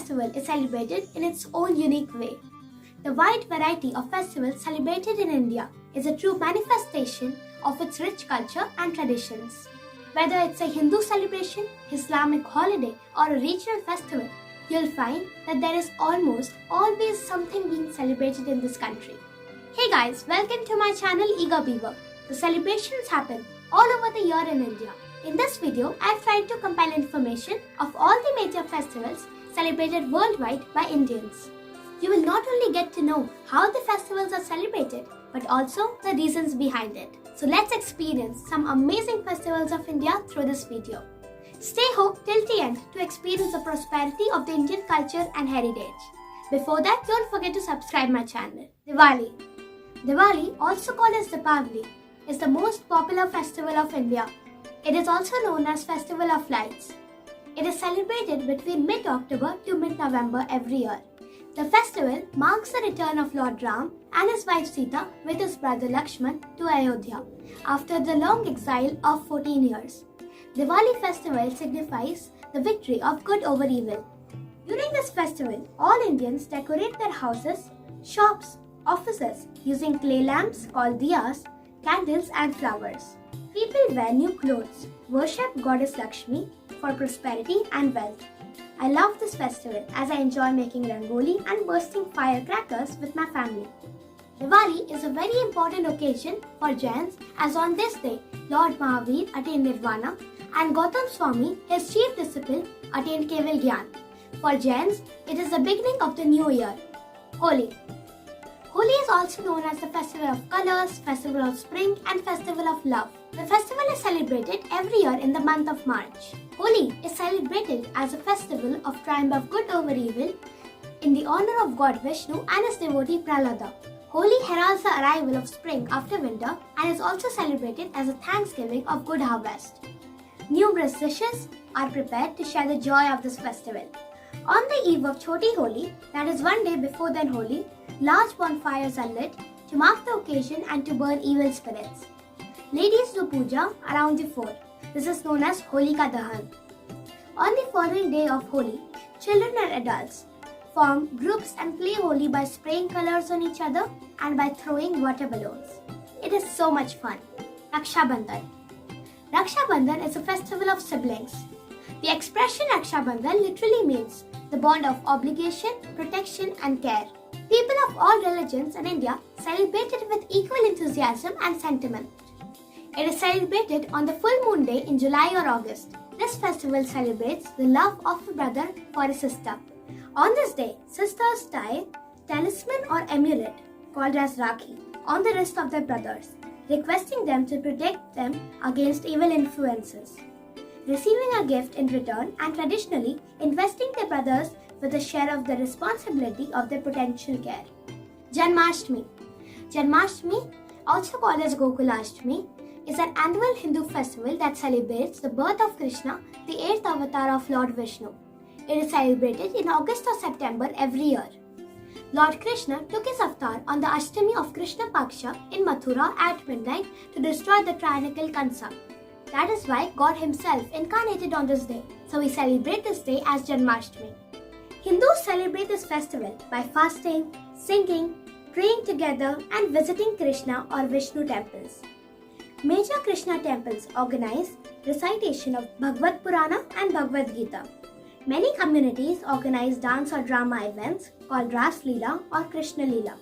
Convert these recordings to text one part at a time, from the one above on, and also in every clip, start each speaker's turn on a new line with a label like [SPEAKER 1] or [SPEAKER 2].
[SPEAKER 1] festival is celebrated in its own unique way. The wide variety of festivals celebrated in India is a true manifestation of its rich culture and traditions. Whether it's a Hindu celebration, Islamic holiday, or a regional festival, you'll find that there is almost always something being celebrated in this country. Hey guys, welcome to my channel Beaver. The celebrations happen all over the year in India. In this video, I've tried to compile information of all the major festivals celebrated worldwide by Indians. You will not only get to know how the festivals are celebrated, but also the reasons behind it. So let's experience some amazing festivals of India through this video. Stay hooked till the end to experience the prosperity of the Indian culture and heritage. Before that, don't forget to subscribe my channel. Diwali. Diwali, also called as Deepavali, is the most popular festival of India. It is also known as Festival of Lights. It is celebrated between mid-October to mid-November every year. The festival marks the return of Lord Ram and his wife Sita with his brother Lakshman to Ayodhya after the long exile of 14 years. Diwali festival signifies the victory of good over evil. During this festival, all Indians decorate their houses, shops, offices using clay lamps called diyas, candles and flowers. People wear new clothes, worship goddess Lakshmi for prosperity and wealth. I love this festival as I enjoy making rangoli and bursting firecrackers with my family. Diwali is a very important occasion for Jains as on this day, Lord Mahavir attained Nirvana and Gautam Swami, his chief disciple, attained Keval Gyan. For Jains, it is the beginning of the new year. Holi. Holi is also known as the Festival of Colors, Festival of Spring and Festival of Love. The festival is celebrated every year in the month of March. Holi is celebrated as a festival of triumph of good over evil in the honor of God Vishnu and his devotee Prahlada. Holi heralds the arrival of spring after winter and is also celebrated as a thanksgiving of good harvest. Numerous dishes are prepared to share the joy of this festival. On the eve of Choti Holi, that is one day before then Holi, large bonfires are lit to mark the occasion and to burn evil spirits. Ladies do puja around the fort. This is known as Holika Dahan. On the following day of Holi, children and adults form groups and play Holi by spraying colors on each other and by throwing water balloons. It is so much fun. Raksha Bandhan. Raksha Bandhan is a festival of siblings. The expression Raksha Bandhan literally means the bond of obligation, protection and care. People of all religions in India celebrate it with equal enthusiasm and sentiment. It is celebrated on the full moon day in July or August. This festival celebrates the love of a brother for a sister. On this day, sisters tie talisman or amulet called as Rakhi on the wrist of their brothers, requesting them to protect them against evil influences, receiving a gift in return and traditionally investing their brothers with a share of the responsibility of their potential care. Janmashtami. Janmashtami, also called as Gokulashtami, is an annual Hindu festival that celebrates the birth of Krishna, the 8th avatar of Lord Vishnu. It is celebrated in August or September every year. Lord Krishna took his avatar on the Ashtami of Krishna Paksha in Mathura at midnight to destroy the tyrannical Kansa. That is why God himself incarnated on this day, so we celebrate this day as Janmashtami. Hindus celebrate this festival by fasting, singing, praying together and visiting Krishna or Vishnu temples. Major Krishna temples organize recitation of Bhagavad Purana and Bhagavad Gita. Many communities organize dance or drama events called Ras Leela or Krishna Leela.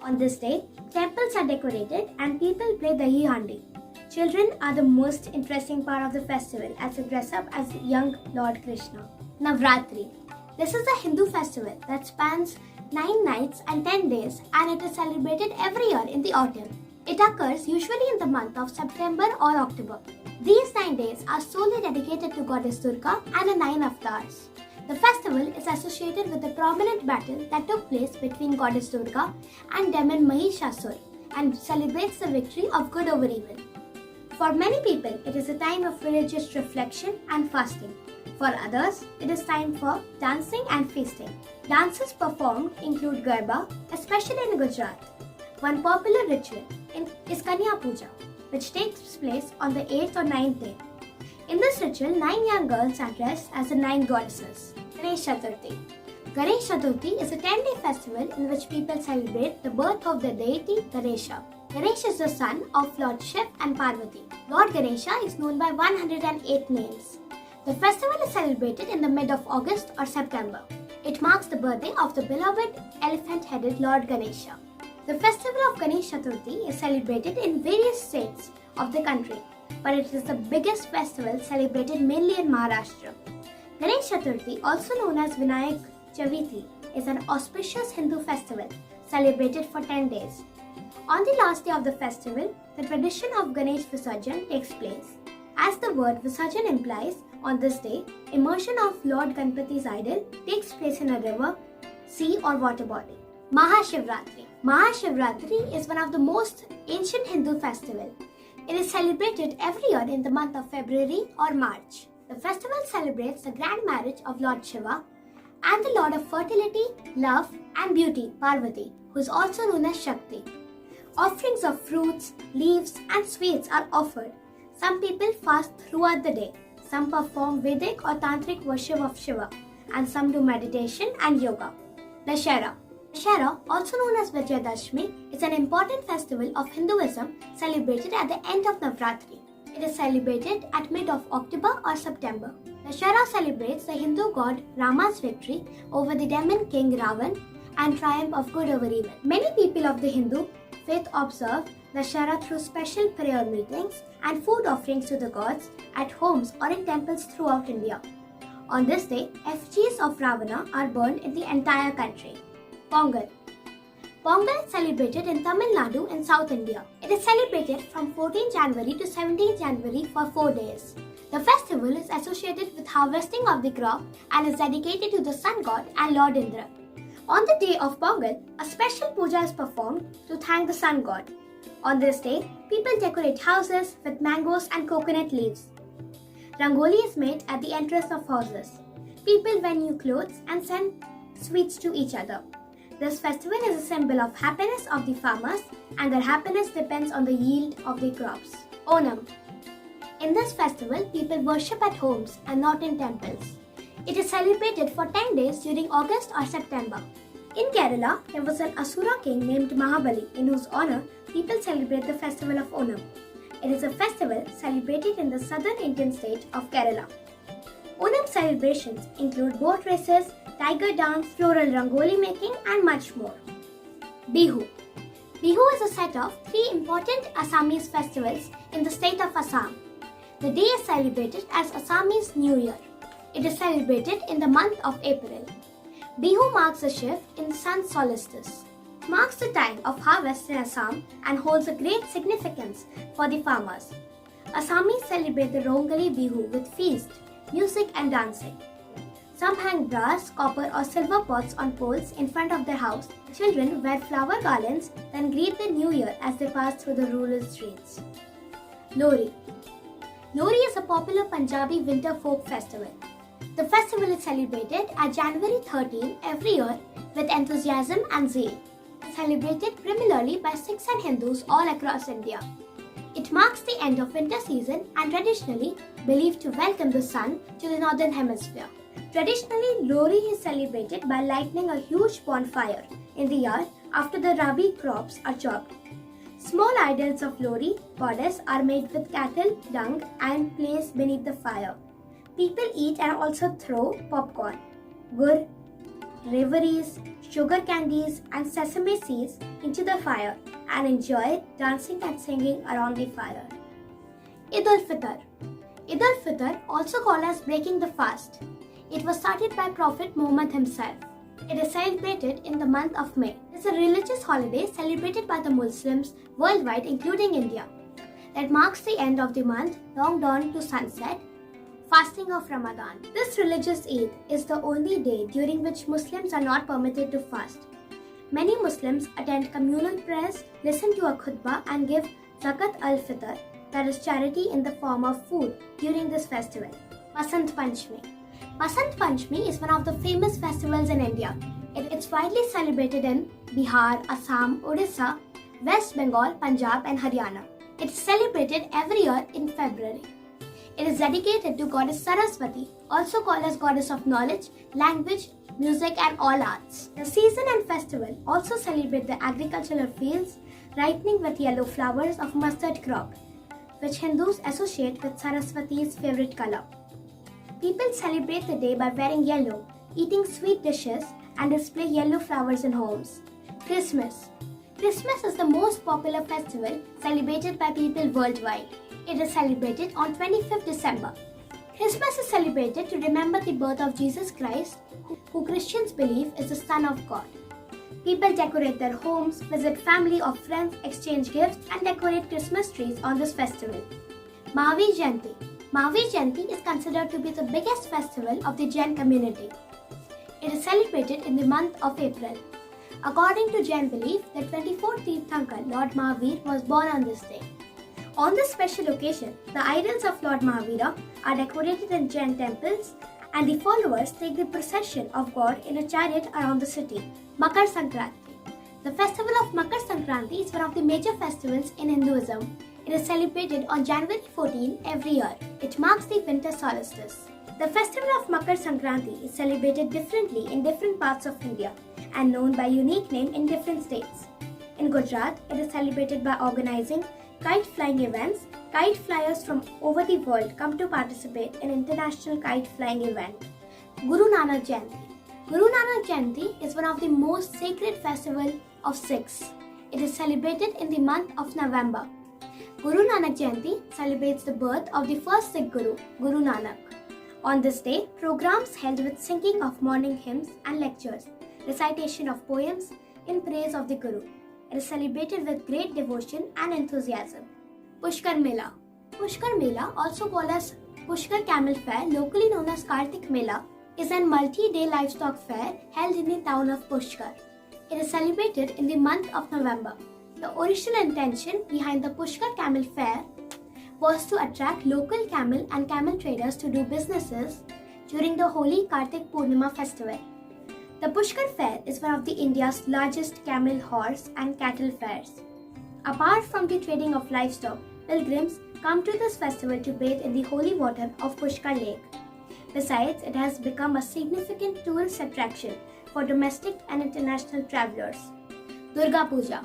[SPEAKER 1] On this day, temples are decorated and people play Dahi Handi. Children are the most interesting part of the festival as they dress up as young Lord Krishna. Navratri. This is a Hindu festival that spans 9 nights and 10 days and it is celebrated every year in the autumn. It occurs usually in the month of September or October. These 9 days are solely dedicated to goddess Durga and the 9 avatars. The festival is associated with a prominent battle that took place between goddess Durga and demon Mahishasur and celebrates the victory of good over evil. For many people, it is a time of religious reflection and fasting. For others, it is time for dancing and feasting. Dances performed include Garba, especially in Gujarat. One popular ritual is Kanya Puja, which takes place on the 8th or 9th day. In this ritual, 9 young girls are dressed as the 9 goddesses. Ganesh Chaturthi. Ganesh Chaturthi is a 10-day festival in which people celebrate the birth of the deity Ganesha. Ganesh is the son of Lord Shiv and Parvati. Lord Ganesha is known by 108 names. The festival is celebrated in the mid of August or September. It marks the birthday of the beloved elephant-headed Lord Ganesha. The festival of Ganesh Chaturthi is celebrated in various states of the country, but it is the biggest festival celebrated mainly in Maharashtra. Ganesh Chaturthi, also known as Vinayak Chavithi, is an auspicious Hindu festival celebrated for 10 days. On the last day of the festival, the tradition of Ganesh Visarjan takes place. As the word Visarjan implies, on this day, immersion of Lord Ganpati's idol takes place in a river, sea or water body. Maha Shivratri is one of the most ancient Hindu festivals. It is celebrated every year in the month of February or March. The festival celebrates the grand marriage of Lord Shiva and the Lord of fertility, love and beauty, Parvati, who is also known as Shakti. Offerings of fruits, leaves and sweets are offered. Some people fast throughout the day. Some perform Vedic or Tantric worship of Shiva, and some do meditation and yoga. Dusshera, also known as Vijayadashmi, is an important festival of Hinduism celebrated at the end of Navratri. It is celebrated at mid of October or September. Dusshera celebrates the Hindu god Rama's victory over the demon king Ravan and triumph of good over evil. Many people of the Hindu faith observe Dusshera through special prayer meetings and food offerings to the gods at homes or in temples throughout India. On this day, effigies of Ravana are burned in the entire country. Pongal is celebrated in Tamil Nadu in South India. It is celebrated from 14 January to 17 January for 4 days. The festival is associated with harvesting of the crop and is dedicated to the sun god and Lord Indra. On the day of Pongal, a special puja is performed to thank the sun god. On this day, people decorate houses with mangoes and coconut leaves. Rangoli is made at the entrance of houses. People wear new clothes and send sweets to each other. This festival is a symbol of happiness of the farmers, and their happiness depends on the yield of the crops. Onam. In this festival, people worship at homes and not in temples. It is celebrated for 10 days during August or September. In Kerala, there was an Asura king named Mahabali, in whose honor people celebrate the festival of Onam. It is a festival celebrated in the southern Indian state of Kerala. Onam celebrations include boat races, tiger dance, floral rangoli making and much more. Bihu is a set of 3 important Assamese festivals in the state of Assam. The day is celebrated as Assamese New Year. It is celebrated in the month of April. Bihu marks a shift in the sun's solstice. It marks the time of harvest in Assam and holds a great significance for the farmers. Assamese celebrate the Rongali Bihu with feast, music and dancing. Some hang brass, copper or silver pots on poles in front of their house. Children wear flower garlands, then greet the new year as they pass through the rural streets. Lohri is a popular Punjabi winter folk festival. The festival is celebrated at January 13 every year with enthusiasm and zeal. It is celebrated primarily by Sikhs and Hindus all across India. It marks the end of winter season and traditionally believed to welcome the sun to the northern hemisphere. Traditionally, Lohri is celebrated by lighting a huge bonfire in the yard after the rabi crops are chopped. Small idols of Lohri goddess are made with cattle dung and placed beneath the fire. People eat and also throw popcorn, gur, reveries, sugar candies and sesame seeds into the fire and enjoy dancing and singing around the fire. Eid-Ul-Fitr, also called as breaking the fast. It was started by Prophet Muhammad himself. It is celebrated in the month of May. It is a religious holiday celebrated by the Muslims worldwide, including India, that marks the end of the month, long dawn to sunset, fasting of Ramadan. This religious Eid is the only day during which Muslims are not permitted to fast. Many Muslims attend communal prayers, listen to a khutbah and give Zakat al-Fitr, that is charity in the form of food, during this festival. Basant Panchami is one of the famous festivals in India. It's widely celebrated in Bihar, Assam, Odisha, West Bengal, Punjab and Haryana. It is celebrated every year in February. It is dedicated to goddess Saraswati, also called as goddess of knowledge, language music and all arts. The season and festival also celebrate the agricultural fields ripening with yellow flowers of mustard crop, which Hindus associate with Saraswati's favorite color. People celebrate the day by wearing yellow, eating sweet dishes, and display yellow flowers in homes. Christmas. Christmas is the most popular festival celebrated by people worldwide. It is celebrated on 25th December. Christmas is celebrated to remember the birth of Jesus Christ, who Christians believe is the Son of God. People decorate their homes, visit family or friends, exchange gifts, and decorate Christmas trees on this festival. Mahavir Jayanti. Mahavir Jayanti is considered to be the biggest festival of the Jain community. It is celebrated in the month of April. According to Jain belief, the 24th Tirthankar, Lord Mahavir, was born on this day. On this special occasion, the idols of Lord Mahavira are decorated in Jain temples, and the followers take the procession of God in a chariot around the city. Makar Sankranti. The festival of Makar Sankranti is one of the major festivals in Hinduism. It is celebrated on January 14 every year. It marks the winter solstice. The festival of Makar Sankranti is celebrated differently in different parts of India and known by unique name in different states. In Gujarat, it is celebrated by organizing kite flying events. Kite flyers from over the world come to participate in international kite flying event. Guru Nanak Jayanti. Guru Nanak Jayanti is one of the most sacred festivals of Sikhs. It is celebrated in the month of November. Guru Nanak Jayanti celebrates the birth of the first Sikh Guru, Guru Nanak. On this day, programs held with singing of morning hymns and lectures, recitation of poems in praise of the Guru. It is celebrated with great devotion and enthusiasm. Pushkar Mela. Pushkar Mela, also called as Pushkar Camel Fair, locally known as Kartik Mela, is a multi-day livestock fair held in the town of Pushkar. It is celebrated in the month of November. The original intention behind the Pushkar Camel Fair was to attract local camel and camel traders to do businesses during the Holi Kartik Purnima festival. The Pushkar Fair is one of the India's largest camel, horse and cattle fairs. Apart from the trading of livestock, pilgrims come to this festival to bathe in the holy water of Pushkar Lake. Besides, it has become a significant tourist attraction for domestic and international travelers. Durga Puja.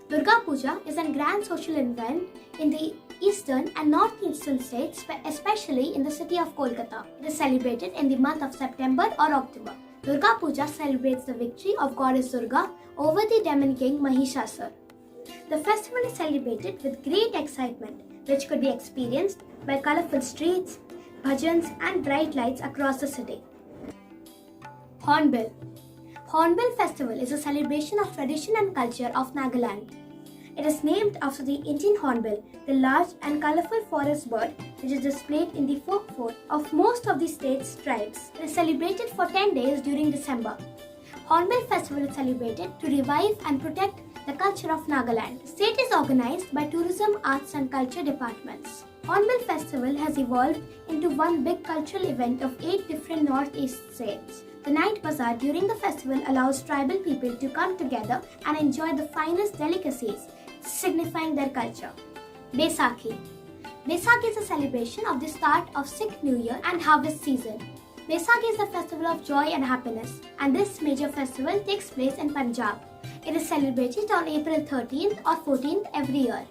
[SPEAKER 1] Durga Puja is a grand social event in the eastern and northeastern states, especially in the city of Kolkata. It is celebrated in the month of September or October. Durga Puja celebrates the victory of goddess Durga over the demon king Mahishasur. The festival is celebrated with great excitement, which could be experienced by colorful streets, bhajans and bright lights across the city. Hornbill. Hornbill Festival is a celebration of tradition and culture of Nagaland. It is named after the Indian hornbill, the large and colorful forest bird which is displayed in the folklore of most of the state's tribes. It is celebrated for 10 days during December. Hornbill Festival is celebrated to revive and protect the culture of Nagaland. The state is organized by Tourism, Arts and Culture departments. Hornbill Festival has evolved into one big cultural event of 8 different northeast states. The night bazaar during the festival allows tribal people to come together and enjoy the finest delicacies, signifying their culture. Besakhi. Besakhi is a celebration of the start of Sikh New Year and harvest season. Besakhi is a festival of joy and happiness, and this major festival takes place in Punjab. It is celebrated on April 13th or 14th every year.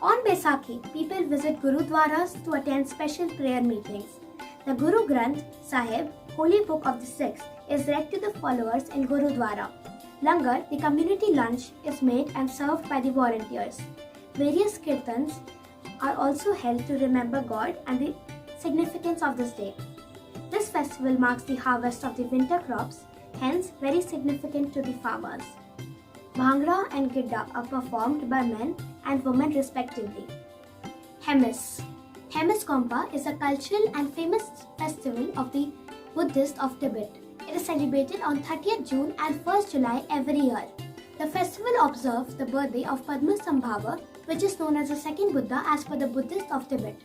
[SPEAKER 1] On Besakhi, people visit Gurudwaras to attend special prayer meetings. The Guru Granth Sahib, holy book of the Sikhs, is read to the followers in Gurudwara. Langar, the community lunch, is made and served by the volunteers. Various kirtans are also held to remember God and the significance of this day. This festival marks the harvest of the winter crops, hence very significant to the farmers. Bhangra and Gidda are performed by men and women respectively. Hemis. Hemis Kompa is a cultural and famous festival of the Buddhists of Tibet. It is celebrated on 30th June and 1st July every year. The festival observes the birthday of Padmasambhava, which is known as the second Buddha as per the Buddhists of Tibet.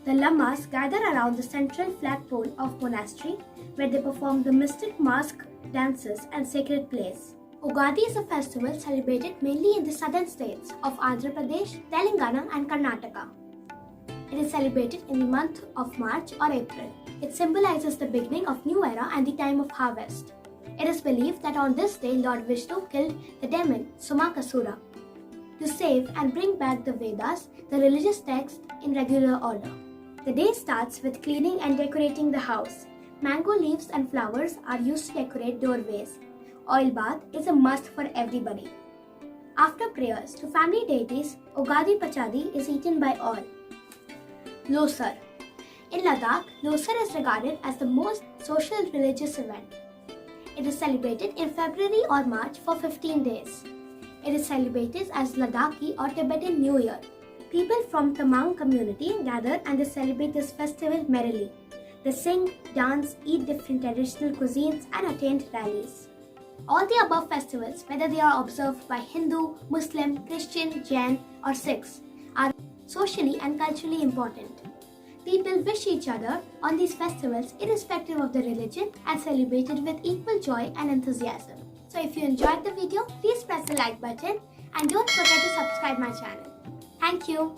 [SPEAKER 1] The lamas gather around the central flagpole of monastery where they perform the mystic mask dances and sacred plays. Ugadi is a festival celebrated mainly in the southern states of Andhra Pradesh, Telangana and Karnataka. It is celebrated in the month of March or April. It symbolizes the beginning of new era and the time of harvest. It is believed that on this day Lord Vishnu killed the demon Somakasura to save and bring back the Vedas, the religious text, in regular order. The day starts with cleaning and decorating the house. Mango leaves and flowers are used to decorate doorways. Oil bath is a must for everybody. After prayers to family deities, Ugadi Pachadi is eaten by all. Losar. In Ladakh, Losar is regarded as the most social religious event. It is celebrated in February or March for 15 days. It is celebrated as Ladakhi or Tibetan New Year. People from the Hmong community gather and they celebrate this festival merrily. They sing, dance, eat different traditional cuisines and attend rallies. All the above festivals, whether they are observed by Hindu, Muslim, Christian, Jain or Sikhs, are socially and culturally important. People wish each other on these festivals irrespective of the religion and celebrate it with equal joy and enthusiasm. So if you enjoyed the video, please press the like button and don't forget to subscribe my channel. Thank you.